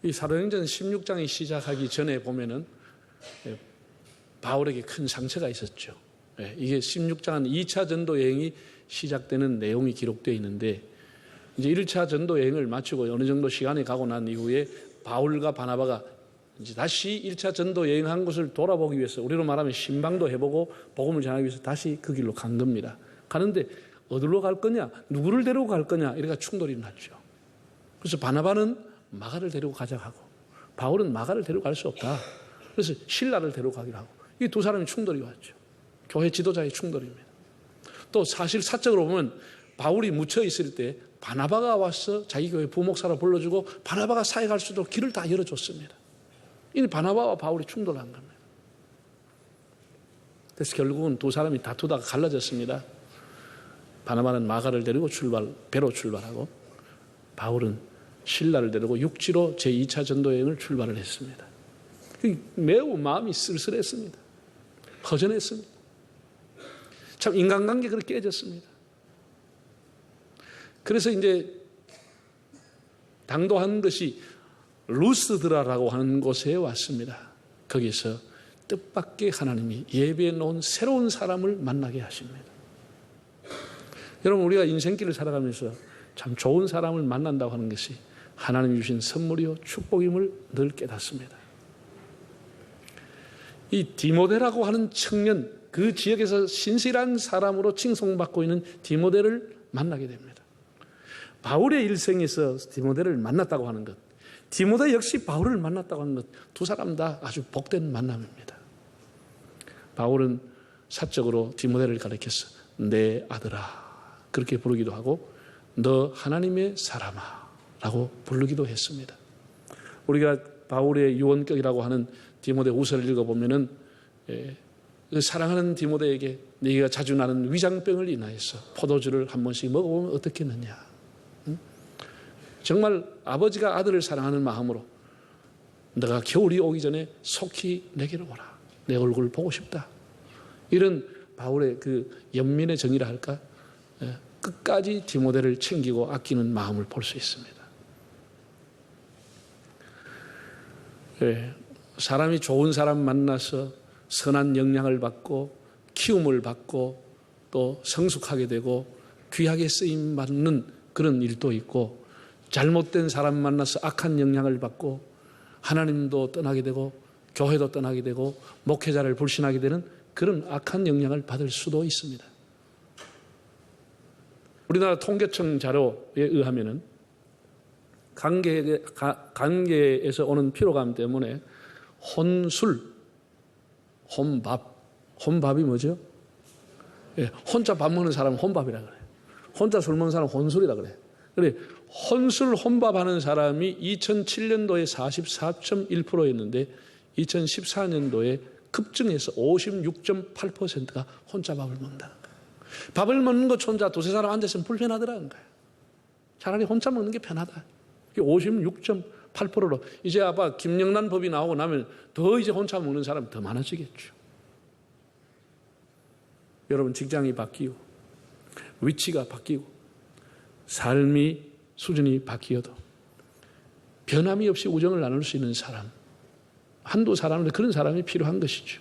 이 사도행전 16장이 시작하기 전에 보면은 바울에게 큰 상처가 있었죠. 이게 16장은 2차 전도 여행이 시작되는 내용이 기록되어 있는데, 이제 1차 전도 여행을 마치고 어느 정도 시간이 가고 난 이후에 바울과 바나바가 이제 다시 1차 전도 여행한 곳을 돌아보기 위해서, 우리로 말하면 신방도 해보고 복음을 전하기 위해서 다시 그 길로 간 겁니다. 가는데 어디로 갈 거냐, 누구를 데리고 갈 거냐, 이래가 충돌이 났죠. 그래서 바나바는 마가를 데리고 가자고 하고, 바울은 마가를 데리고 갈 수 없다. 그래서 실라를 데리고 가기로 하고, 이 두 사람이 충돌이 왔죠. 교회 지도자의 충돌입니다. 또 사실 사적으로 보면 바울이 묻혀 있을 때 바나바가 와서 자기 교회 부목사로 불러주고 바나바가 사역할 수 있도록 길을 다 열어줬습니다. 이 바나바와 바울이 충돌한 겁니다. 그래서 결국은 두 사람이 다투다가 갈라졌습니다. 바나바는 마가를 데리고 배로 출발하고, 바울은 실라를 데리고 육지로 제2차 전도 여행을 출발을 했습니다. 매우 마음이 쓸쓸했습니다. 허전했습니다. 참 인간관계 그렇게 깨졌습니다. 그래서 이제 당도한 것이 루스드라라고 하는 곳에 왔습니다. 거기서 뜻밖의 하나님이 예배해 놓은 새로운 사람을 만나게 하십니다. 여러분, 우리가 인생길을 살아가면서 참 좋은 사람을 만난다고 하는 것이 하나님이 주신 선물이요 축복임을 늘 깨닫습니다. 이 디모데라고 하는 청년, 그 지역에서 신실한 사람으로 칭송받고 있는 디모데를 만나게 됩니다. 바울의 일생에서 디모데를 만났다고 하는 것, 디모데 역시 바울을 만났다고 하는 것, 두 사람 다 아주 복된 만남입니다. 바울은 사적으로 디모데를 가리켜서 내 아들아 그렇게 부르기도 하고, 너 하나님의 사람아 라고 부르기도 했습니다. 우리가 바울의 유언격이라고 하는 디모데 후서를 읽어보면은 사랑하는 디모데에게 네가 자주 나는 위장병을 인하여서 포도주를 한 번씩 먹어보면 어떻겠느냐. 정말 아버지가 아들을 사랑하는 마음으로 너가 겨울이 오기 전에 속히 내게로 오라. 내 얼굴을 보고 싶다. 이런 바울의 그 연민의 정이라 할까? 끝까지 디모데를 챙기고 아끼는 마음을 볼 수 있습니다. 사람이 좋은 사람 만나서 선한 영향을 받고 키움을 받고 또 성숙하게 되고 귀하게 쓰임 받는 그런 일도 있고, 잘못된 사람 만나서 악한 영향을 받고 하나님도 떠나게 되고 교회도 떠나게 되고 목회자를 불신하게 되는 그런 악한 영향을 받을 수도 있습니다. 우리나라 통계청 자료에 의하면은 관계에서 오는 피로감 때문에 혼술, 혼밥이 뭐죠? 혼자 밥 먹는 사람은 혼밥이라 그래요. 혼자 술 먹는 사람은 혼술이라 그래요. 그래, 혼술, 혼밥하는 사람이 2007년도에 44.1%였는데 2014년도에 급증해서 56.8%가 혼자 밥을 먹는다는 거예요. 밥을 먹는 것 혼자 두세 사람 앉아있으면 불편하더라는 거예요. 차라리 혼자 먹는 게 편하다. 56.8%로 이제 아마 김영란 법이 나오고 나면 더 이제 혼자 먹는 사람이 더 많아지겠죠. 여러분, 직장이 바뀌고 위치가 바뀌고 삶이 수준이 바뀌어도 변함이 없이 우정을 나눌 수 있는 사람, 한두 사람인데 그런 사람이 필요한 것이죠.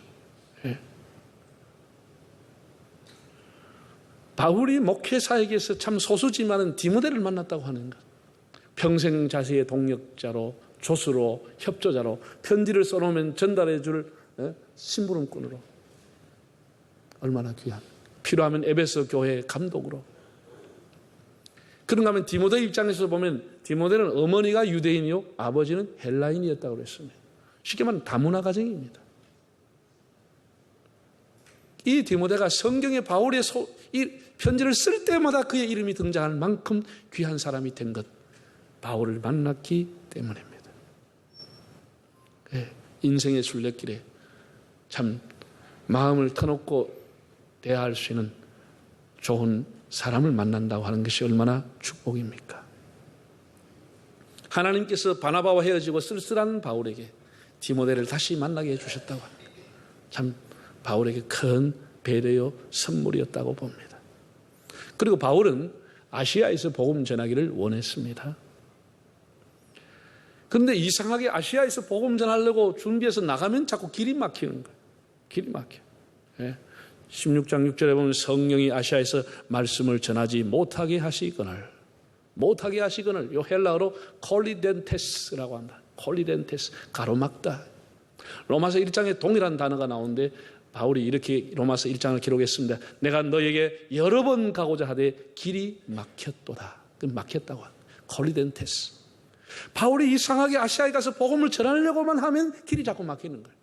바울이 목회사에게서 참 소수지만은 디모데를 만났다고 하는 것, 평생 자신의 동역자로, 조수로, 협조자로, 편지를 써놓으면 전달해 줄 심부름꾼으로, 얼마나 귀한, 필요하면 에베소 교회 감독으로. 그런가 하면 디모데 입장에서 보면 디모데는 어머니가 유대인이요 아버지는 헬라인이었다고 그랬습니다. 쉽게 말하면 다문화 가정입니다. 이 디모데가 성경에 바울의 이 편지를 쓸 때마다 그의 이름이 등장할 만큼 귀한 사람이 된 것, 바울을 만났기 때문입니다. 인생의 순례길에 참 마음을 터놓고 대화할 수 있는 좋은 사람을 만난다고 하는 것이 얼마나 축복입니까? 하나님께서 바나바와 헤어지고 쓸쓸한 바울에게 디모데를 다시 만나게 해주셨다고 합니다. 참 바울에게 큰 배려요 선물이었다고 봅니다. 그리고 바울은 아시아에서 복음 전하기를 원했습니다. 그런데 이상하게 아시아에서 복음 전하려고 준비해서 나가면 자꾸 길이 막히는 거예요. 길이 막혀. 16장 6절에 보면 성령이 아시아에서 말씀을 전하지 못하게 하시거늘, 요 헬라어로 콜리덴테스라고 한다. 콜리덴테스, 가로막다. 로마서 1장에 동일한 단어가 나오는데 바울이 이렇게 로마서 1장을 기록했습니다. 내가 너에게 여러 번 가고자 하되 길이 막혔도다. 막혔다고 합니다. 콜리덴테스. 바울이 이상하게 아시아에 가서 복음을 전하려고만 하면 길이 자꾸 막히는 거예요.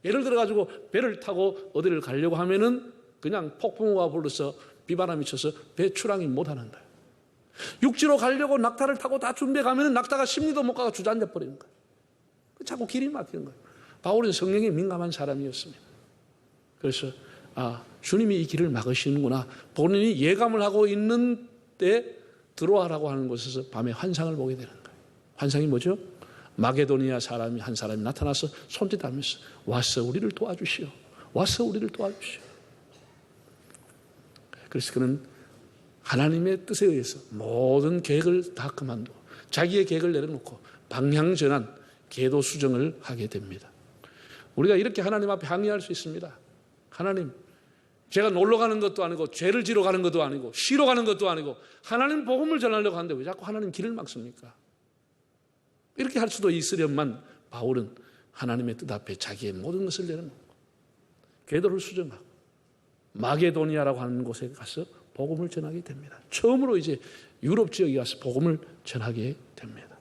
예를 들어가지고 배를 타고 어디를 가려고 하면은 그냥 폭풍우가 불러서 비바람이 쳐서 배 출항이 못하는 거예요. 육지로 가려고 낙타를 타고 다 준비해 가면은 낙타가 10리도 못 가고 주저앉아 버리는 거예요. 자꾸 길이 막히는 거예요. 바울은 성령에 민감한 사람이었습니다. 그래서 주님이 이 길을 막으시는구나. 본인이 예감을 하고 있는 때 들어와라고 하는 곳에서 밤에 환상을 보게 되는 거예요. 환상이 뭐죠? 마게도니아 사람이 한 사람이 나타나서 손짓하면서 와서 우리를 도와주시오. 와서 우리를 도와주시오. 그래서 그는 하나님의 뜻에 의해서 모든 계획을 다 그만두고 자기의 계획을 내려놓고 방향 전환, 궤도 수정을 하게 됩니다. 우리가 이렇게 하나님 앞에 항의할 수 있습니다. 하나님, 제가 놀러 가는 것도 아니고 죄를 지러 가는 것도 아니고 쉬러 가는 것도 아니고 하나님 복음을 전하려고 하는데 왜 자꾸 하나님 길을 막습니까? 이렇게 할 수도 있으련만 바울은 하나님의 뜻 앞에 자기의 모든 것을 내려놓고 궤도를 수정하고 마게도니아라고 하는 곳에 가서 복음을 전하게 됩니다. 처음으로 이제 유럽 지역에 가서 복음을 전하게 됩니다.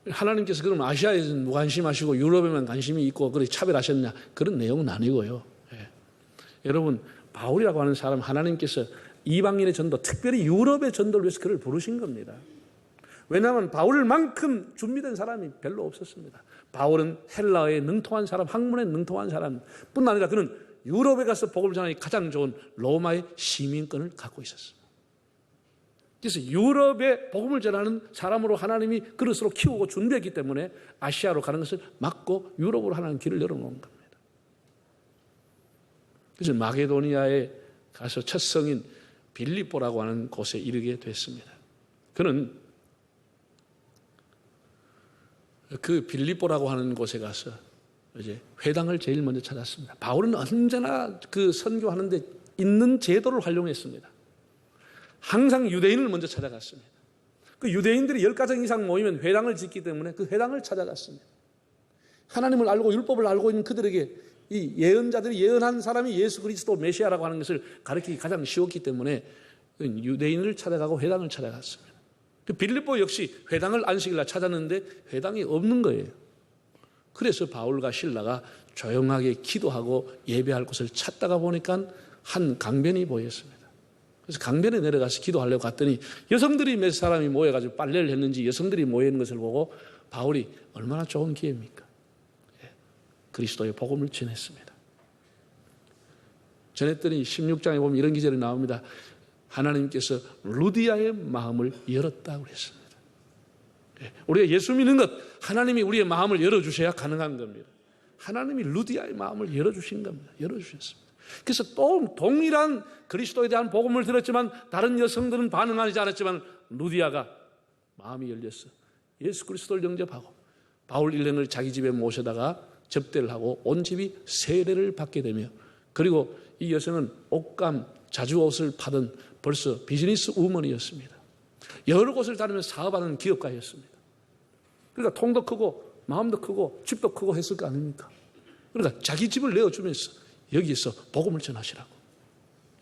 하나님께서 그럼 아시아에서는 무관심하시고 유럽에만 관심이 있고 그렇게 차별하셨냐? 그런 내용은 아니고요. 여러분, 바울이라고 하는 사람 하나님께서 이방인의 전도, 특별히 유럽의 전도를 위해서 그를 부르신 겁니다. 왜냐하면 바울만큼 준비된 사람이 별로 없었습니다. 바울은 헬라어에 능통한 사람, 학문에 능통한 사람 뿐 아니라 그는 유럽에 가서 복음을 전하기 가장 좋은 로마의 시민권을 갖고 있었습니다. 그래서 유럽에 복음을 전하는 사람으로 하나님이 그릇으로 키우고 준비했기 때문에 아시아로 가는 것을 막고 유럽으로 하나님 길을 열어놓은 겁니다. 그래서 마게도니아에 가서 첫 성인 빌립보라고 하는 곳에 이르게 됐습니다. 그는 그 빌립보라고 하는 곳에 가서 이제 회당을 제일 먼저 찾았습니다. 바울은 언제나 그 선교하는데 있는 제도를 활용했습니다. 항상 유대인을 먼저 찾아갔습니다. 그 유대인들이 10가정 이상 모이면 회당을 짓기 때문에 그 회당을 찾아갔습니다. 하나님을 알고 율법을 알고 있는 그들에게 이 예언자들이 예언한 사람이 예수 그리스도 메시아라고 하는 것을 가르치기 가장 쉬웠기 때문에 유대인을 찾아가고 회당을 찾아갔습니다. 그 빌립보 역시 회당을 안식일날 찾았는데 회당이 없는 거예요. 그래서 바울과 실라가 조용하게 기도하고 예배할 곳을 찾다가 보니까 한 강변이 보였습니다. 그래서 강변에 내려가서 기도하려고 갔더니 여성들이 몇 사람이 모여가지고 빨래를 했는지 여성들이 모여있는 것을 보고 바울이 얼마나 좋은 기회입니까? 그리스도의 복음을 전했습니다. 전했더니 16장에 보면 이런 기절이 나옵니다. 하나님께서 루디아의 마음을 열었다고 그랬습니다. 우리가 예수 믿는 것, 하나님이 우리의 마음을 열어주셔야 가능한 겁니다. 하나님이 루디아의 마음을 열어주신 겁니다. 열어주셨습니다. 그래서 또 동일한 그리스도에 대한 복음을 들었지만 다른 여성들은 반응하지 않았지만 루디아가 마음이 열렸어. 예수 그리스도를 영접하고 바울 일행을 자기 집에 모셔다가 접대를 하고 온 집이 세례를 받게 되며 그리고 이 여성은 옷감, 자주옷을 파던 벌써 비즈니스 우먼이었습니다. 여러 곳을 다니면서 사업하는 기업가였습니다. 그러니까 통도 크고 마음도 크고 집도 크고 했을 거 아닙니까? 그러니까 자기 집을 내어주면서 여기서 복음을 전하시라고,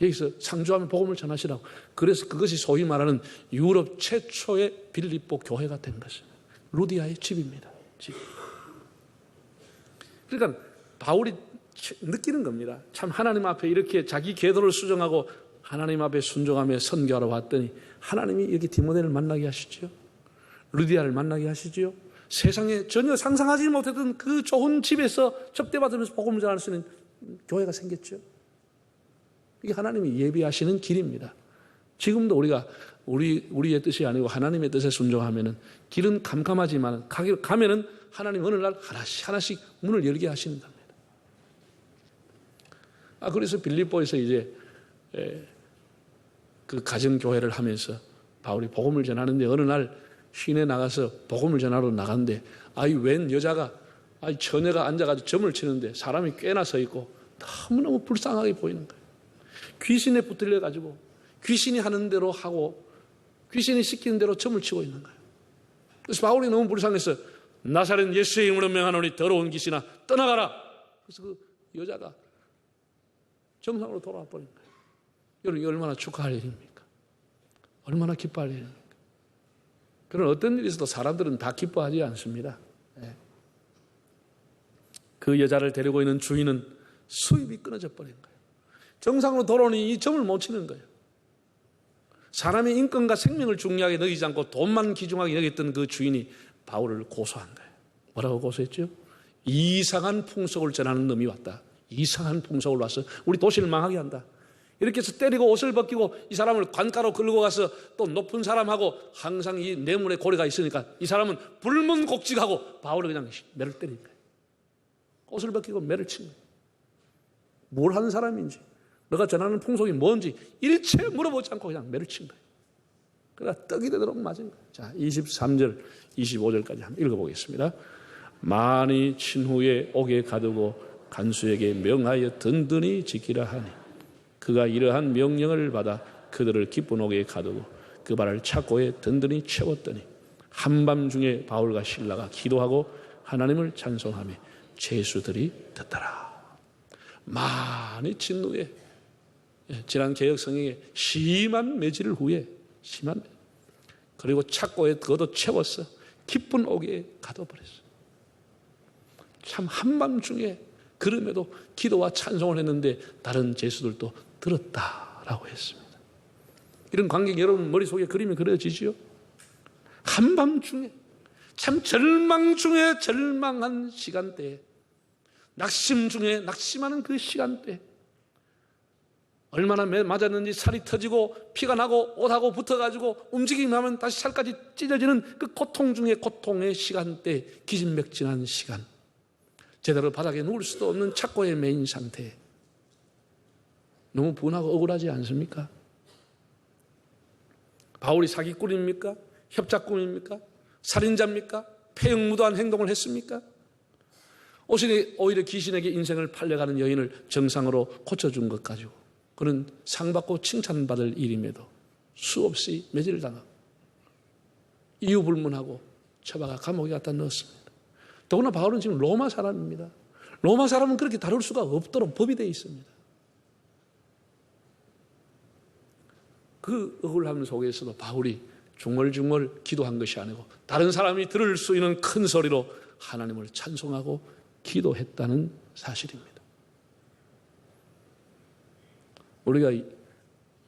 여기서 상주하며 복음을 전하시라고. 그래서 그것이 소위 말하는 유럽 최초의 빌립보 교회가 된 것입니다. 루디아의 집입니다. 집. 그러니까 바울이 느끼는 겁니다. 참 하나님 앞에 이렇게 자기 궤도를 수정하고 하나님 앞에 순종하며 선교하러 왔더니 하나님이 여기 디모데를 만나게 하시죠. 루디아를 만나게 하시죠. 세상에 전혀 상상하지 못했던 그 좋은 집에서 접대받으면서 복음을 전할 수 있는 교회가 생겼죠. 이게 하나님이 예비하시는 길입니다. 지금도 우리가 우리의 뜻이 아니고 하나님의 뜻에 순종하면은 길은 캄캄하지만 가면은 하나님 어느 날 하나씩 문을 열게 하시는 겁니다. 그래서 빌립보에서 이제 그 가정교회를 하면서 바울이 복음을 전하는데 어느 날 시내 나가서 복음을 전하러 나갔는데 웬 여자가 처녀가 앉아가지고 점을 치는데 사람이 꽤나 서 있고 너무너무 불쌍하게 보이는 거예요. 귀신에 붙들려 가지고 귀신이 하는 대로 하고 귀신이 시키는 대로 점을 치고 있는 거예요. 그래서 바울이 너무 불쌍해서 나사렛 예수의 이름으로 명하노니 더러운 귀신아 떠나가라. 그래서 그 여자가 정상으로 돌아와 버린 거예요. 여러분, 이게 얼마나 축하할 일입니까? 얼마나 기뻐할 일입니까? 그런 어떤 일이 있어도 사람들은 다 기뻐하지 않습니다. 그 여자를 데리고 있는 주인은 수입이 끊어져 버린 거예요. 정상으로 돌아오니 이 점을 못 치는 거예요. 사람의 인권과 생명을 중요하게 여기지 않고 돈만 귀중하게 여겼던 그 주인이 바울을 고소한 거예요. 뭐라고 고소했죠? 이상한 풍속을 전하는 놈이 왔다. 이상한 풍속을 와서 우리 도시를 망하게 한다. 이렇게 해서 때리고 옷을 벗기고 이 사람을 관가로 끌고 가서 또 높은 사람하고 항상 이 뇌물에 고려가 있으니까 이 사람은 불문곡직하고 바울을 그냥 매를 때린 거예요. 옷을 벗기고 매를 친 거예요. 뭘 하는 사람인지, 너가 전하는 풍속이 뭔지 일체 물어보지 않고 그냥 매를 친 거예요. 그러다 떡이 되도록 맞은 거예요. 자, 23절, 25절까지 한번 읽어보겠습니다. 많이 친 후에 옥에 가두고 간수에게 명하여 든든히 지키라 하니 그가 이러한 명령을 받아 그들을 기쁜 옥에 가두고 그 발을 착고에 든든히 채웠더니 한밤중에 바울과 실라가 기도하고 하나님을 찬송하며 죄수들이 듣더라. 많이 친 후에, 지난 개혁 성경에 심한 매질 후에, 그리고 착고에 걷어 채웠어. 기쁜 옥에 가둬버렸어. 참 한밤중에 그럼에도 기도와 찬송을 했는데 다른 죄수들도 들었다라고 했습니다. 이런 광경이 여러분 머릿속에 그림이 그려지지요? 한밤중에, 참 절망 중에 절망한 시간대에, 낙심 중에 낙심하는 그 시간대, 얼마나 맞았는지 살이 터지고 피가 나고 옷하고 붙어가지고 움직이기만 하면 다시 살까지 찢어지는 그 고통 중에 고통의 시간대, 기진맥진한 시간, 제대로 바닥에 누울 수도 없는 착고에 매인 상태, 너무 분하고 억울하지 않습니까? 바울이 사기꾼입니까? 협작꾼입니까? 살인자입니까? 폐역무도한 행동을 했습니까? 오히려 귀신에게 인생을 팔려가는 여인을 정상으로 고쳐준 것 가지고 그는 상받고 칭찬받을 일임에도 수없이 매질을 당하고 이유 불문하고 처박아 감옥에 갖다 넣었습니다. 더구나 바울은 지금 로마 사람입니다. 로마 사람은 그렇게 다룰 수가 없도록 법이 되어 있습니다. 그 억울함 속에서도 바울이 중얼중얼 기도한 것이 아니고 다른 사람이 들을 수 있는 큰 소리로 하나님을 찬송하고 기도했다는 사실입니다. 우리가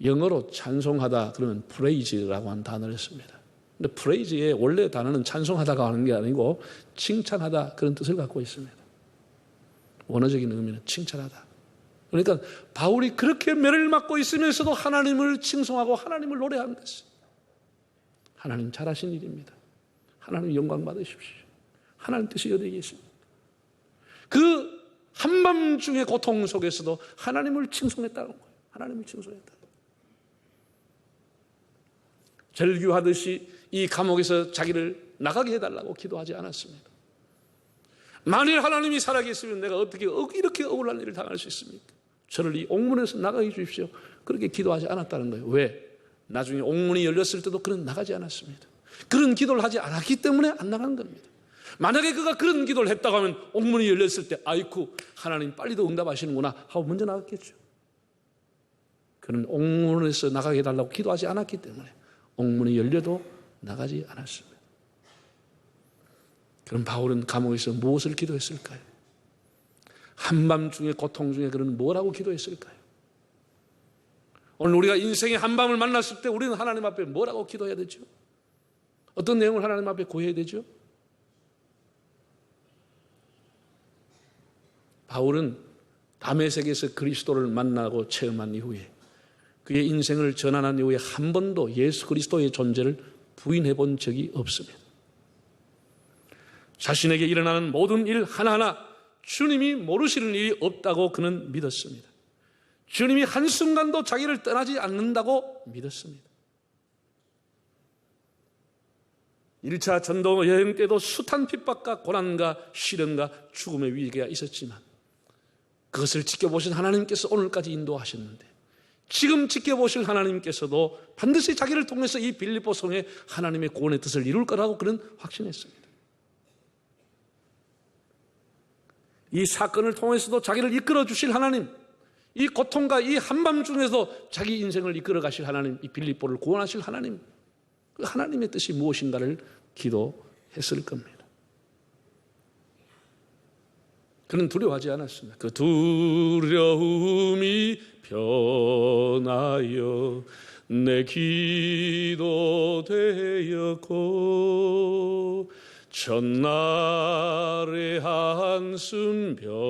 영어로 찬송하다 그러면 praise라고 하는 단어를 씁니다. 근데 praise의 원래 단어는 찬송하다가 하는 게 아니고 칭찬하다 그런 뜻을 갖고 있습니다. 원어적인 의미는 칭찬하다. 그러니까 바울이 그렇게 매를 맞고 있으면서도 하나님을 칭송하고 하나님을 노래한 것은 하나님 잘하신 일입니다. 하나님 영광 받으십시오. 하나님 뜻이 어디에 계십니까? 그 한밤중의 고통 속에서도 하나님을 칭송했다는 거예요. 하나님을 칭송했다. 절규하듯이 이 감옥에서 자기를 나가게 해달라고 기도하지 않았습니다. 만일 하나님이 살아계시면 내가 어떻게 이렇게 억울한 일을 당할 수 있습니까? 저를 이 옥문에서 나가게 해주십시오. 그렇게 기도하지 않았다는 거예요. 왜? 나중에 옥문이 열렸을 때도 그는 나가지 않았습니다. 그런 기도를 하지 않았기 때문에 안 나간 겁니다. 만약에 그가 그런 기도를 했다고 하면 옥문이 열렸을 때 아이쿠 하나님 빨리도 응답하시는구나 하고 먼저 나갔겠죠. 그는 옥문에서 나가게 해달라고 기도하지 않았기 때문에 옥문이 열려도 나가지 않았습니다. 그럼 바울은 감옥에서 무엇을 기도했을까요? 한밤중에 고통 중에 그는 뭐라고 기도했을까요? 오늘 우리가 인생의 한밤을 만났을 때 우리는 하나님 앞에 뭐라고 기도해야 되죠? 어떤 내용을 하나님 앞에 구해야 되죠? 바울은 다메섹에서 그리스도를 만나고 체험한 이후에 그의 인생을 전환한 이후에 한 번도 예수 그리스도의 존재를 부인해 본 적이 없습니다. 자신에게 일어나는 모든 일 하나하나 주님이 모르시는 일이 없다고 그는 믿었습니다. 주님이 한순간도 자기를 떠나지 않는다고 믿었습니다. 1차 전도 여행 때도 숱한 핍박과 고난과 시련과 죽음의 위기가 있었지만 그것을 지켜보신 하나님께서 오늘까지 인도하셨는데 지금 지켜보실 하나님께서도 반드시 자기를 통해서 이 빌립보 성에 하나님의 구원의 뜻을 이룰 거라고 그는 확신했습니다. 이 사건을 통해서도 자기를 이끌어 주실 하나님, 이 고통과 이 한밤중에서 자기 인생을 이끌어 가실 하나님, 이 빌립보를 구원하실 하나님, 그 하나님의 뜻이 무엇인가를 기도했을 겁니다. 그는 두려워하지 않았습니다. 그 두려움이 변하여 내 기도 되었고 첫날의 한숨 변하여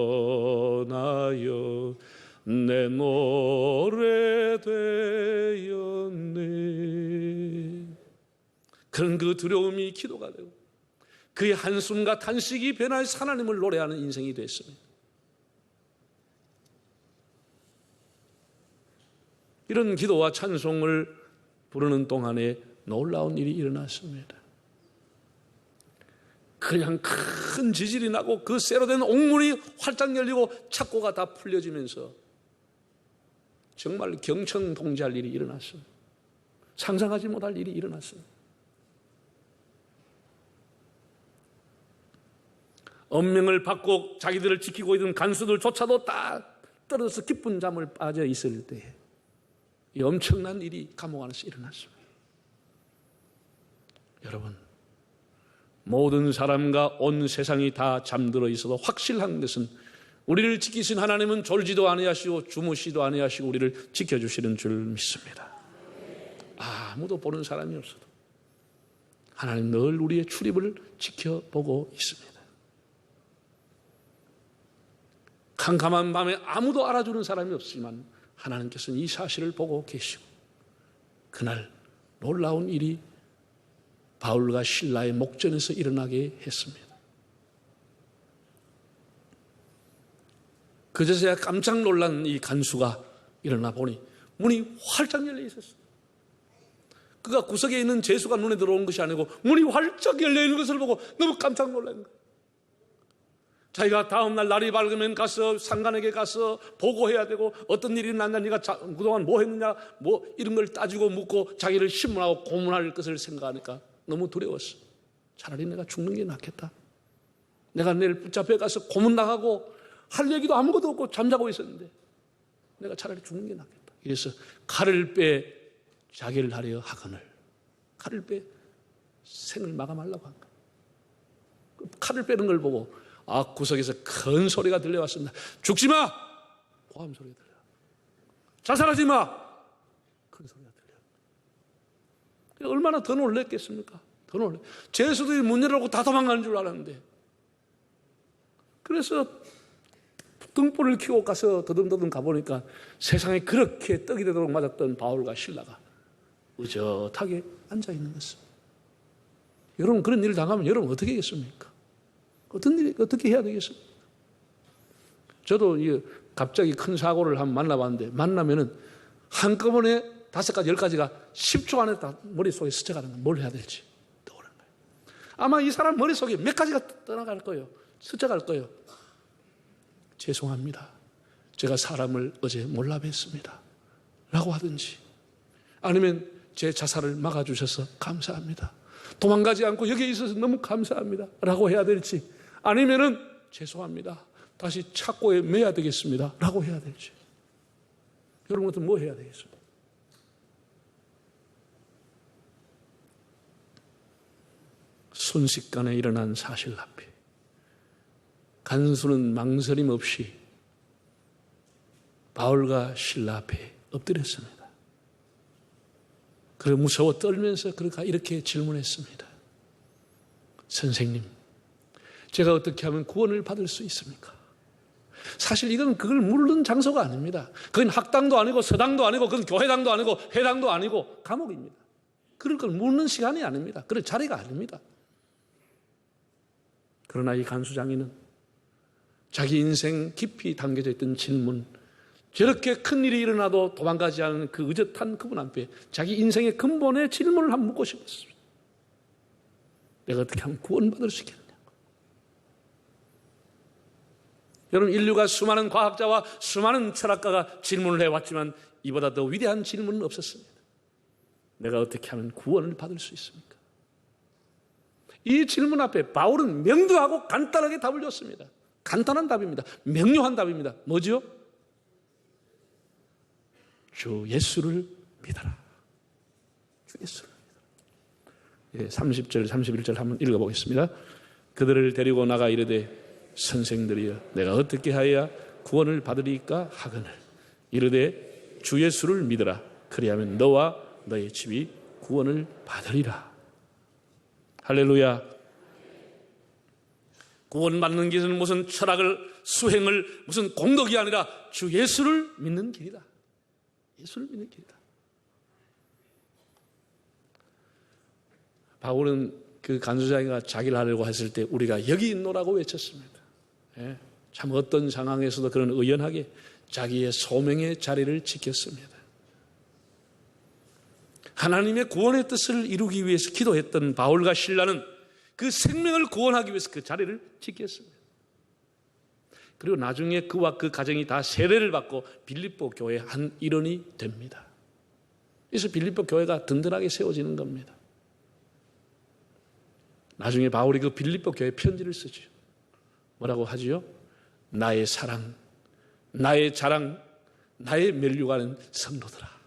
내 노래 되었네. 그런 그 두려움이 기도가 되고 그의 한숨과 탄식이 변해서 하나님을 노래하는 인생이 됐습니다. 이런 기도와 찬송을 부르는 동안에 놀라운 일이 일어났습니다. 그냥 큰 지진이 나고 그 쇠로 된 옥문이 활짝 열리고 착고가 다 풀려지면서 정말 경천동지할 일이 일어났습니다. 상상하지 못할 일이 일어났습니다. 엄명을 받고 자기들을 지키고 있던 간수들조차도 다 떨어져서 깊은 잠을 빠져 있을 때에 이 엄청난 일이 감옥 안에서 일어났습니다. 여러분, 모든 사람과 온 세상이 다 잠들어 있어도 확실한 것은 우리를 지키신 하나님은 졸지도 아니하시고 주무시도 아니하시고 우리를 지켜주시는 줄 믿습니다. 아무도 보는 사람이 없어도 하나님 늘 우리의 출입을 지켜보고 있습니다. 캄캄한 밤에 아무도 알아주는 사람이 없지만 하나님께서는 이 사실을 보고 계시고 그날 놀라운 일이 바울과 실라의 목전에서 일어나게 했습니다. 그제서야 깜짝 놀란 이 간수가 일어나 보니 문이 활짝 열려 있었어요. 그가 구석에 있는 제수가 눈에 들어온 것이 아니고 문이 활짝 열려 있는 것을 보고 너무 깜짝 놀란 거예요. 자기가 다음날 날이 밝으면 가서 상관에게 가서 보고해야 되고 어떤 일이 났냐, 네가 그동안 뭐 했느냐, 뭐 이런 걸 따지고 묻고 자기를 신문하고 고문할 것을 생각하니까 너무 두려웠어. 차라리 내가 죽는 게 낫겠다. 내가 내일 붙잡혀 가서 고문당하고 할 얘기도 아무것도 없고 잠자고 있었는데 내가 차라리 죽는 게 낫겠다. 그래서 칼을 빼 자기를 하려 하거늘 칼을 빼 생을 마감하려고 한 거야. 칼을 빼는 걸 보고 구석에서 큰 소리가 들려왔습니다. 죽지 마! 고함 소리가 들려. 자살하지 마! 큰 소리가 들려. 얼마나 더 놀랬겠습니까? 더 놀래. 제수들이 문 열어놓고 다 도망가는 줄 알았는데. 그래서 등불을 켜고 가서 더듬더듬 가보니까 세상에 그렇게 떡이 되도록 맞았던 바울과 실라가 의젓하게 앉아있는 것입니다. 여러분 그런 일을 당하면 여러분 어떻게 하겠습니까? 어떻게 해야 되겠습니까? 저도 갑자기 큰 사고를 한번 만나봤는데 만나면은 한꺼번에 5가지, 10가지가 10초 안에 다 머릿속에 스쳐가는 거예요. 뭘 해야 될지 떠오르는 거예요. 아마 이 사람 머릿속에 몇 가지가 떠나갈 거예요. 스쳐갈 거예요. 죄송합니다. 제가 사람을 어제 몰라 뵀습니다. 라고 하든지 아니면 제 자살을 막아주셔서 감사합니다. 도망가지 않고 여기에 있어서 너무 감사합니다. 라고 해야 될지 아니면은 죄송합니다. 다시 착고에 매야 되겠습니다. 라고 해야 될지 여러분 같은 뭐 해야 되겠습니까? 순식간에 일어난 사실 앞에 간수는 망설임 없이 바울과 실라 앞에 엎드렸습니다. 그리고 무서워 떨면서 그가 이렇게 질문했습니다. 선생님, 제가 어떻게 하면 구원을 받을 수 있습니까? 사실 이건 그걸 물는 장소가 아닙니다. 그건 학당도 아니고 서당도 아니고 그건 교회당도 아니고 회당도 아니고 감옥입니다. 그럴 걸 묻는 시간이 아닙니다. 그럴 자리가 아닙니다. 그러나 이 간수장인은 자기 인생 깊이 담겨져 있던 질문, 저렇게 큰 일이 일어나도 도망가지 않은 그 의젓한 그분 앞에 자기 인생의 근본의 질문을 한번 묻고 싶었습니다. 내가 어떻게 하면 구원받을 수 있겠느냐. 여러분, 인류가 수많은 과학자와 수많은 철학가가 질문을 해왔지만 이보다 더 위대한 질문은 없었습니다. 내가 어떻게 하면 구원을 받을 수 있습니까? 이 질문 앞에 바울은 명료하고 간단하게 답을 줬습니다. 간단한 답입니다. 명료한 답입니다. 뭐죠? 주 예수를 믿어라. 주 예수를 믿어라. 30절, 31절 한번 읽어보겠습니다. 그들을 데리고 나가 이르되 선생들이여 내가 어떻게 하여야 구원을 받으리까 하거늘 이르되 주 예수를 믿어라. 그리하면 너와 너의 집이 구원을 받으리라. 할렐루야. 구원받는 길은 무슨 철학을, 수행을, 무슨 공덕이 아니라 주 예수를 믿는 길이다. 예수를 믿는 길이다. 바울은 그 간수장이가 자기를 하려고 했을 때 우리가 여기 있노라고 외쳤습니다. 참 어떤 상황에서도 그런 의연하게 자기의 소명의 자리를 지켰습니다. 하나님의 구원의 뜻을 이루기 위해서 기도했던 바울과 실라는 그 생명을 구원하기 위해서 그 자리를 지켰습니다. 그리고 나중에 그와 그 가정이 다 세례를 받고 빌립보 교회의 한 일원이 됩니다. 그래서 빌립보 교회가 든든하게 세워지는 겁니다. 나중에 바울이 그 빌립보 교회에 편지를 쓰죠. 뭐라고 하지요? 나의 사랑, 나의 자랑, 나의 면류관은 성도들아.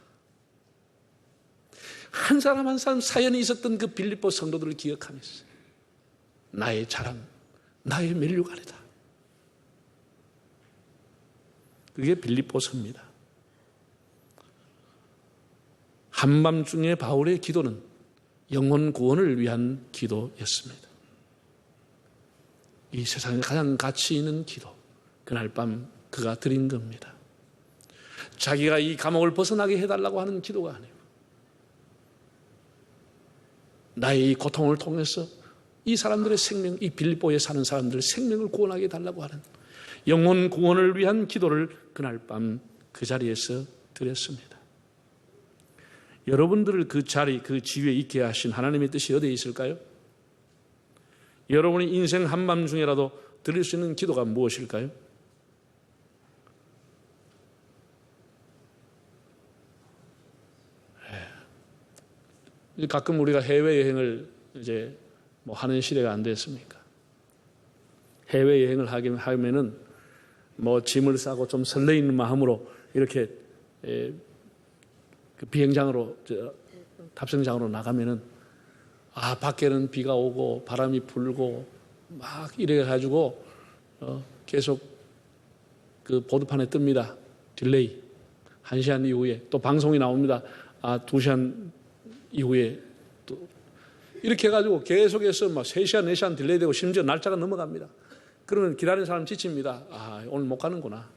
한 사람 한 사람 사연이 있었던 그 빌립보 성도들을 기억하면서 나의 자랑, 나의 면류관이다. 그게 빌립보서입니다. 한밤중에 바울의 기도는 영혼 구원을 위한 기도였습니다. 이 세상에 가장 가치 있는 기도, 그날 밤 그가 드린 겁니다. 자기가 이 감옥을 벗어나게 해달라고 하는 기도가 아니에요. 나의 이 고통을 통해서 이 사람들의 생명, 이 빌립보에 사는 사람들의 생명을 구원하게 해달라고 하는 영혼 구원을 위한 기도를 그날 밤 그 자리에서 드렸습니다. 여러분들을 그 자리, 그 지위에 있게 하신 하나님의 뜻이 어디에 있을까요? 여러분이 인생 한밤중에라도 드릴 수 있는 기도가 무엇일까요? 가끔 우리가 해외여행을 이제 뭐 하는 시대가 안 됐습니까? 해외여행을 하면은 뭐 짐을 싸고 좀 설레이는 마음으로 이렇게 그 비행장으로, 탑승장으로 나가면은 밖에는 비가 오고 바람이 불고 막 이래가지고 계속 그 보드판에 뜹니다. 딜레이. 1시간 이후에 또 방송이 나옵니다. 2시간 이후에 또 이렇게 해가지고 계속해서 막 3시간, 4시간 딜레이 되고 심지어 날짜가 넘어갑니다. 그러면 기다리는 사람 지칩니다. 오늘 못 가는구나.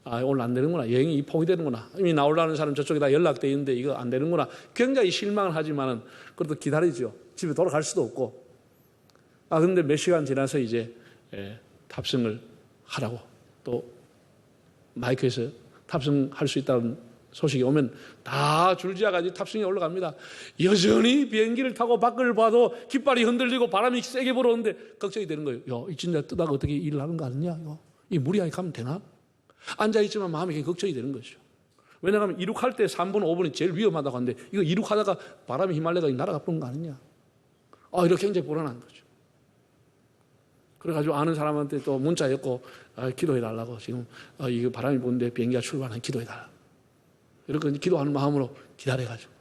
오늘 안 되는구나. 여행이 포기되는구나. 이미 나오려는 사람 저쪽에 다 연락돼 있는데 이거 안 되는구나. 굉장히 실망을 하지만은 그래도 기다리죠. 집에 돌아갈 수도 없고. 근데 몇 시간 지나서 이제 탑승을 하라고 또 마이크에서 탑승할 수 있다는 소식이 오면 다 줄지어가지고 탑승에 올라갑니다. 여전히 비행기를 타고 밖을 봐도 깃발이 흔들리고 바람이 세게 불어오는데 걱정이 되는 거예요. 야, 이 진짜 뜨다가 어떻게 일을 하는 거 아니냐? 이 무리하게 가면 되나? 앉아있지만 마음이 걱정이 되는 거죠. 왜냐하면 이륙할 때 3분, 5분이 제일 위험하다고 하는데 이거 이륙하다가 바람이 휘말려서 날아가 버는 거 아니냐? 이렇게 굉장히 불안한 거죠. 그래가지고 아는 사람한테 또 문자였고 기도해달라고 지금 이거 바람이 부는데 비행기가 출발하는 기도해달라. 이렇게 기도하는 마음으로 기다려가지고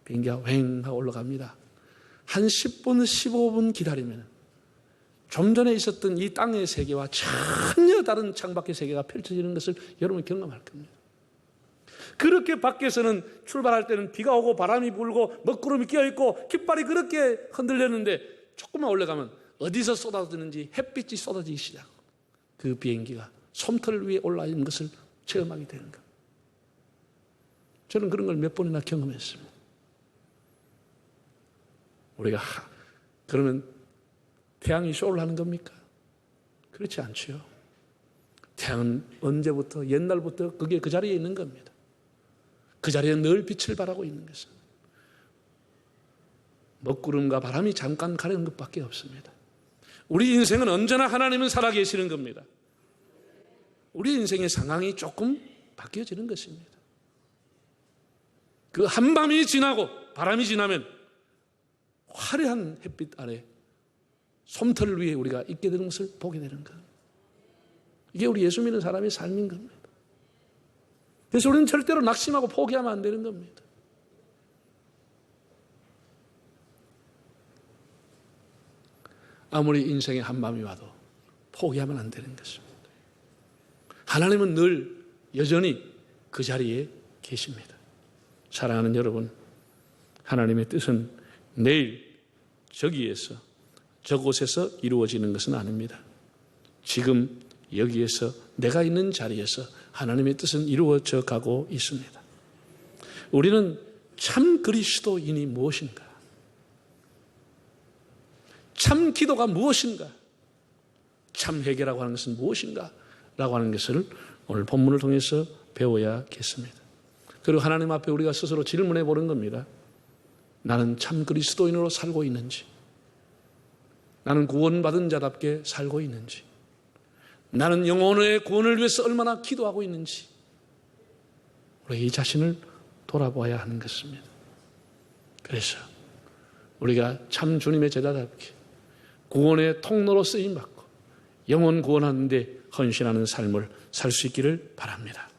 비행기가 휑 하고 올라갑니다. 한 10분, 15분 기다리면 좀 전에 있었던 이 땅의 세계와 전혀 다른 창밖의 세계가 펼쳐지는 것을 여러분이 경험할 겁니다. 그렇게 밖에서는 출발할 때는 비가 오고 바람이 불고 먹구름이 끼어있고 깃발이 그렇게 흔들렸는데 조금만 올라가면 어디서 쏟아지는지 햇빛이 쏟아지기 시작하고 그 비행기가 솜털 위에 올라 있는 것을 체험하게 되는 겁니다. 저는 그런 걸 몇 번이나 경험했습니다. 우리가 그러면 태양이 쇼를 하는 겁니까? 그렇지 않죠. 태양은 언제부터 옛날부터 그게 그 자리에 있는 겁니다. 그 자리에 늘 빛을 발하고 있는 것은 먹구름과 바람이 잠깐 가려는 것밖에 없습니다. 우리 인생은 언제나 하나님은 살아계시는 겁니다. 우리 인생의 상황이 조금 바뀌어지는 것입니다. 그 한밤이 지나고 바람이 지나면 화려한 햇빛 아래 솜털 위에 우리가 있게 되는 것을 보게 되는 것. 이게 우리 예수 믿는 사람의 삶인 겁니다. 그래서 우리는 절대로 낙심하고 포기하면 안 되는 겁니다. 아무리 인생의 한밤이 와도 포기하면 안 되는 것입니다. 하나님은 늘 여전히 그 자리에 계십니다. 사랑하는 여러분, 하나님의 뜻은 내일 저기에서 저곳에서 이루어지는 것은 아닙니다. 지금 여기에서 내가 있는 자리에서 하나님의 뜻은 이루어져 가고 있습니다. 우리는 참 그리스도인이 무엇인가? 참 기도가 무엇인가? 참 회개라고 하는 것은 무엇인가? 라고 하는 것을 오늘 본문을 통해서 배워야겠습니다. 그리고 하나님 앞에 우리가 스스로 질문해 보는 겁니다. 나는 참 그리스도인으로 살고 있는지, 나는 구원받은 자답게 살고 있는지, 나는 영혼의 구원을 위해서 얼마나 기도하고 있는지, 우리 이 자신을 돌아보아야 하는 것입니다. 그래서 우리가 참 주님의 제자답게 구원의 통로로 쓰임받고 영혼 구원하는 데 헌신하는 삶을 살 수 있기를 바랍니다.